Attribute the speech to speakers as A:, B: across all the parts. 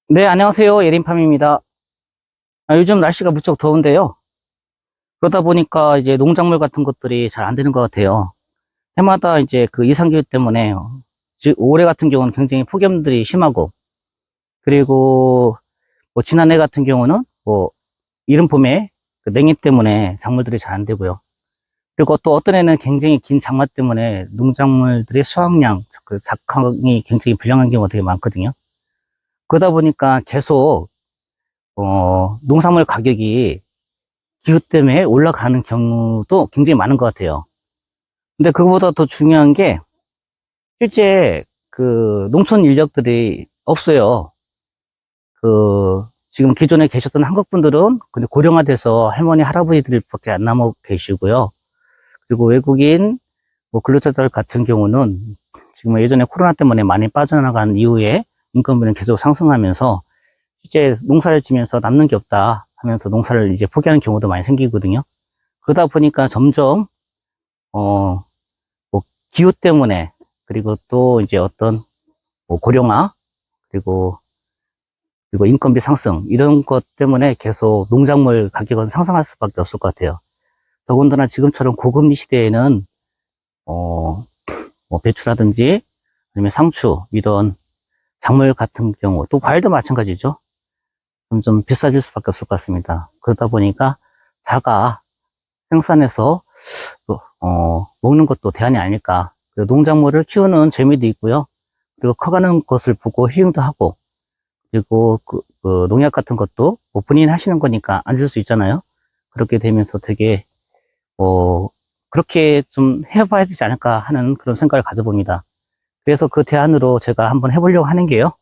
A: 네, 안녕하세요. 예린팜입니다. 요즘 날씨가 무척 더운데요. 그러다 보니까 이제 농작물 같은 것들이 잘 안 되는 것 같아요. 해마다 이제 그 이상기후 때문에, 올해 같은 경우는 굉장히 폭염들이 심하고, 그리고 뭐 지난해 같은 경우는 뭐 이른 봄에 그 냉해 때문에 작물들이 잘 안 되고요. 그리고 또 어떤 해는 굉장히 긴 장마 때문에 농작물들의 수확량, 그 작황이 굉장히 불량한 경우가 되게 많거든요. 그러다 보니까 계속, 농산물 가격이 기후 때문에 올라가는 경우도 굉장히 많은 것 같아요. 근데 그거보다 더 중요한 게 실제 그 농촌 인력들이 없어요. 그 지금 기존에 계셨던 한국 분들은 근데 고령화돼서 할머니 할아버지들밖에 안 남아 계시고요. 그리고 외국인 뭐 근로자들 같은 경우는 지금 예전에 코로나 때문에 많이 빠져나간 이후에 인건비는 계속 상승하면서 실제 농사를 지면서 남는 게 없다 하면서 농사를 이제 포기하는 경우도 많이 생기거든요. 그러다 보니까 점점 어, 뭐 기후 때문에 그리고 또 이제 어떤 뭐 고령화 그리고 인건비 상승 이런 것 때문에 계속 농작물 가격은 상승할 수밖에 없을 것 같아요. 더군다나 지금처럼 고금리 시대에는 어, 뭐 배추라든지 아니면 상추 이런 작물 같은 경우 또 과일도 마찬가지죠. 점점 비싸질 수밖에 없을 것 같습니다. 그러다 보니까 자가 생산해서 먹는 것도 대안이 아닐까. 농작물을 키우는 재미도 있고요. 그리고 커가는 것을 보고 힐링도 하고, 그리고 그 농약 같은 것도 뭐 본인이 하시는 거니까 안 줄 수 있잖아요. 그렇게 되면서 되게, 그렇게 좀 해봐야 되지 않을까 하는 그런 생각을 가져봅니다. 그래서 그 대안으로 제가 한번 해보려고 하는 게요.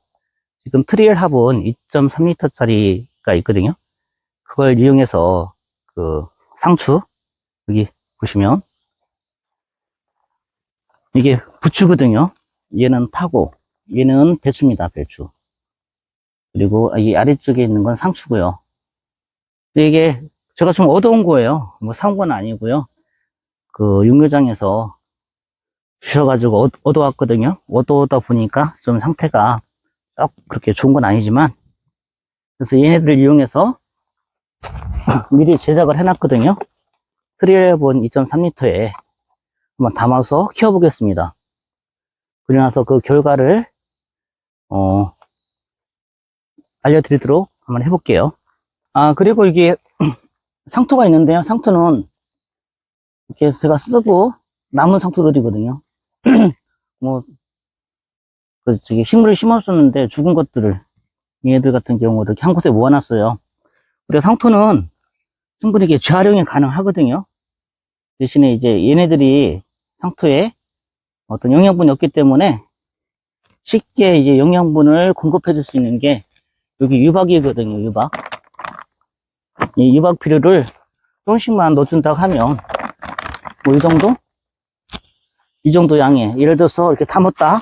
A: 지금 트리얼 화분 2.3리터짜리가 있거든요. 그걸 이용해서 그 상추, 여기 보시면 이게 부추거든요. 얘는 파고, 얘는 배추입니다, 배추. 그리고 이 아래쪽에 있는 건 상추고요. 근데 이게 제가 좀 얻어온 거예요. 뭐 사온 건 아니고요. 그 육묘장에서 주셔가지고 얻어왔거든요. 얻어오다 보니까 좀 상태가 썩 그렇게 좋은 건 아니지만 그래서 얘네들을 이용해서 미리 제작을 해놨거든요. 트리얼본 2.3리터에 한번 담아서 키워보겠습니다. 그리고 나서 그 결과를 어, 알려드리도록 한번 해볼게요. 그리고 이게 상토가 있는데요. 상토는 이렇게 제가 쓰고 남은 상토들이거든요. 뭐, 저기 식물을 심었었는데 죽은 것들을 얘네들 같은 경우 이렇게 한 곳에 모아놨어요. 그리고 상토는 충분히 이게 재활용이 가능하거든요. 대신에 이제 얘네들이 상토에 어떤 영양분이 없기 때문에 쉽게 이제 영양분을 공급해 줄 수 있는 게 여기 유박이거든요, 유박. 이 유박 비료를 조금씩만 넣어준다고 하면 뭐 이 정도? 이 정도 양에 예를 들어서 이렇게 담았다.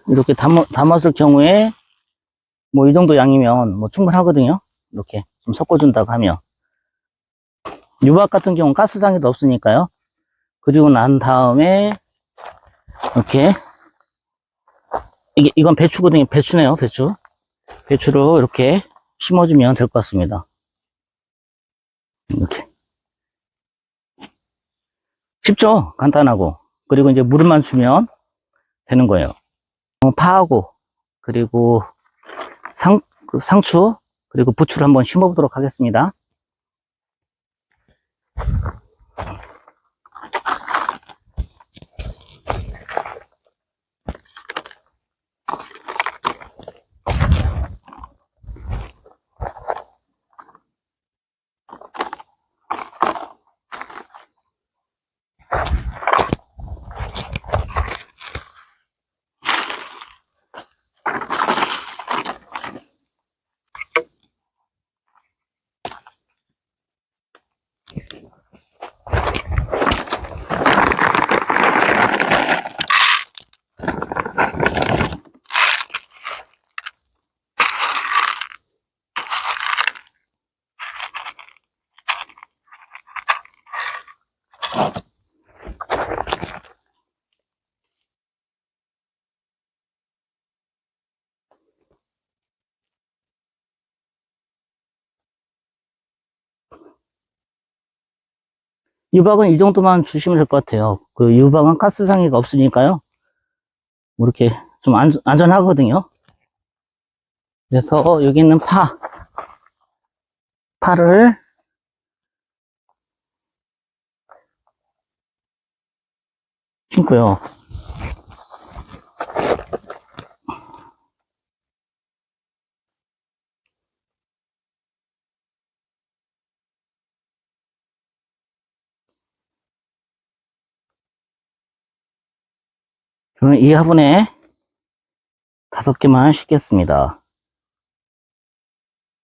A: 이렇게 담았을 경우에 뭐 이 정도 양이면 뭐 충분하거든요. 이렇게 좀 섞어준다고 하면. 유박 같은 경우는 가스장애도 없으니까요. 그리고 난 다음에 이렇게 이건 배추거든요. 배추네요. 배추. 배추로 이렇게 심어주면 될 것 같습니다. 이렇게 쉽죠? 간단하고. 그리고 이제 물만 주면 되는 거예요. 파하고 그리고 상추 그리고 부추를 한번 심어보도록 하겠습니다. 유박은 이 정도만 주시면 될 것 같아요. 그 유박은 가스상해가 없으니까요. 뭐 이렇게 좀 안전하거든요. 그래서 여기 있는 파를 심고요. 저는 이 화분에 5개만 심겠습니다.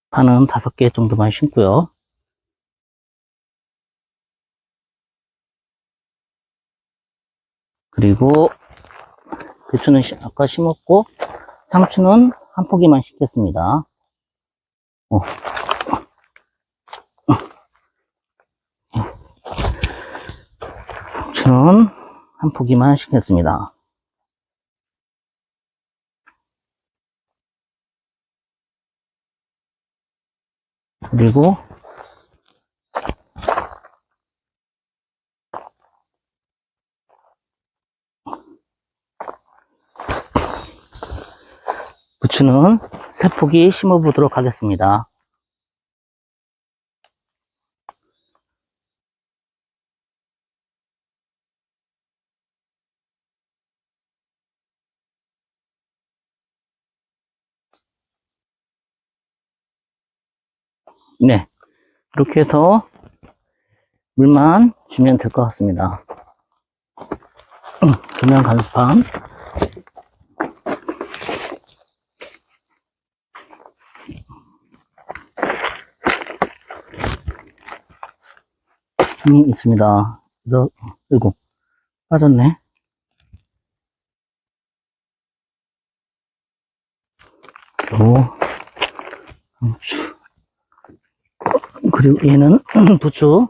A: 파는 5개 정도만 심고요. 그리고 배추는 아까 심었고 상추는 한 포기만 심겠습니다. 상추는 한 포기만 심겠습니다. 그리고 부추는 3포기 심어 보도록 하겠습니다. 네, 이렇게 해서 물만 주면 될 것 같습니다. 조명 간수판. 있습니다. 이거 빠졌네. 상추. 그리고 얘는 부추.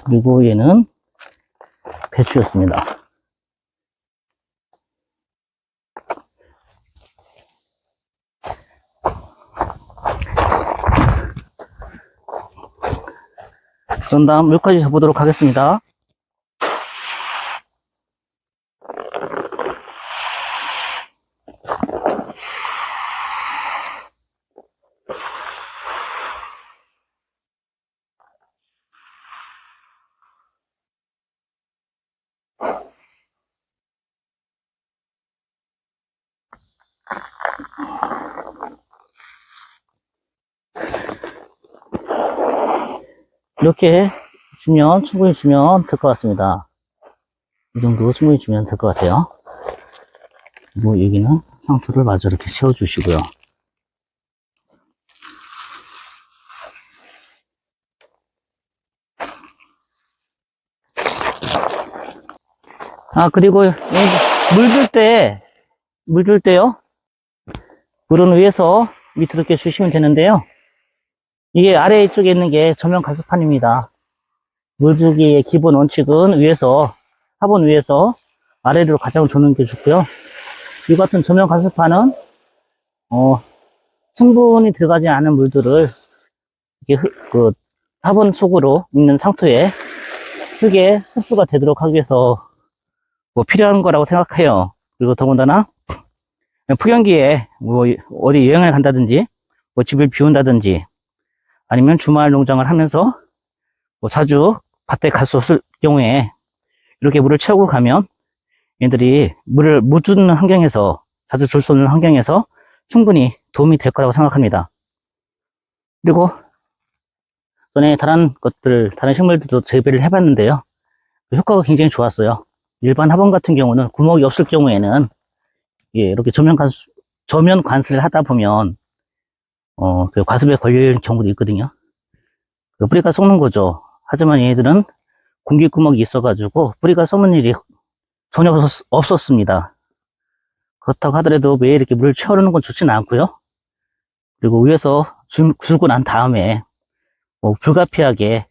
A: 그리고 얘는 배추였습니다. 그런 다음 물까지 줘보도록 하겠습니다. 이렇게 주면, 충분히 주면 될 것 같습니다. 이 정도 충분히 주면 될 것 같아요. 그리고 여기는 상토를 마저 이렇게 채워주시고요. 그리고 물 줄 때요. 물은 위에서 밑으로 이렇게 주시면 되는데요. 이게 아래쪽에 있는 게 저면 가스판입니다. 물주기의 기본 원칙은 화분 위에서 아래로 가장 주는 게 좋고요. 이 같은 저면 가스판은 충분히 들어가지 않은 물들을 이렇게 화분 속으로 있는 상토에 흙에 흡수가 되도록 하기 위해서 필요한 거라고 생각해요. 그리고 더군다나 폭염기에 어디 여행을 간다든지 집을 비운다든지 아니면 주말 농장을 하면서 자주 밭에 갈 수 없을 경우에 이렇게 물을 채우고 가면 얘들이 물을 못 주는 환경에서, 자주 줄 수 없는 환경에서 충분히 도움이 될 거라고 생각합니다. 그리고 전에 다른 식물들도 재배를 해봤는데요. 효과가 굉장히 좋았어요. 일반 화분 같은 경우는 구멍이 없을 경우에는 이렇게 저면 관수를 하다 보면 그 과습에 걸려 있는 경우도 있거든요. 뿌리가 썩는 거죠. 하지만 얘들은 공기구멍이 있어가지고 뿌리가 썩는 일이 전혀 없었습니다. 그렇다고 하더라도 매일 이렇게 물을 채워놓는 건 좋지는 않고요. 그리고 위에서 줄고 난 다음에 불가피하게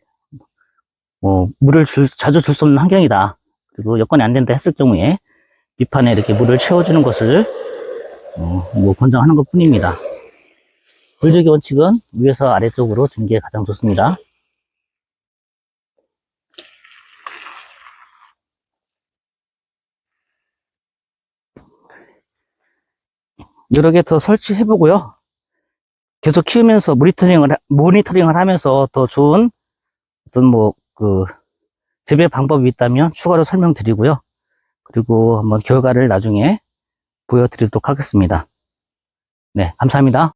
A: 물을 자주 줄 수 없는 환경이다. 그리고 여건이 안 된다 했을 경우에 밑판에 이렇게 물을 채워주는 것을 권장하는 것 뿐입니다. 물주기 원칙은 위에서 아래쪽으로 주는 게 가장 좋습니다. 여러 개 더 설치해 보고요. 계속 키우면서 모니터링을 하면서 더 좋은 어떤 재배 방법이 있다면 추가로 설명드리고요. 그리고 한번 결과를 나중에 보여드리도록 하겠습니다. 네, 감사합니다.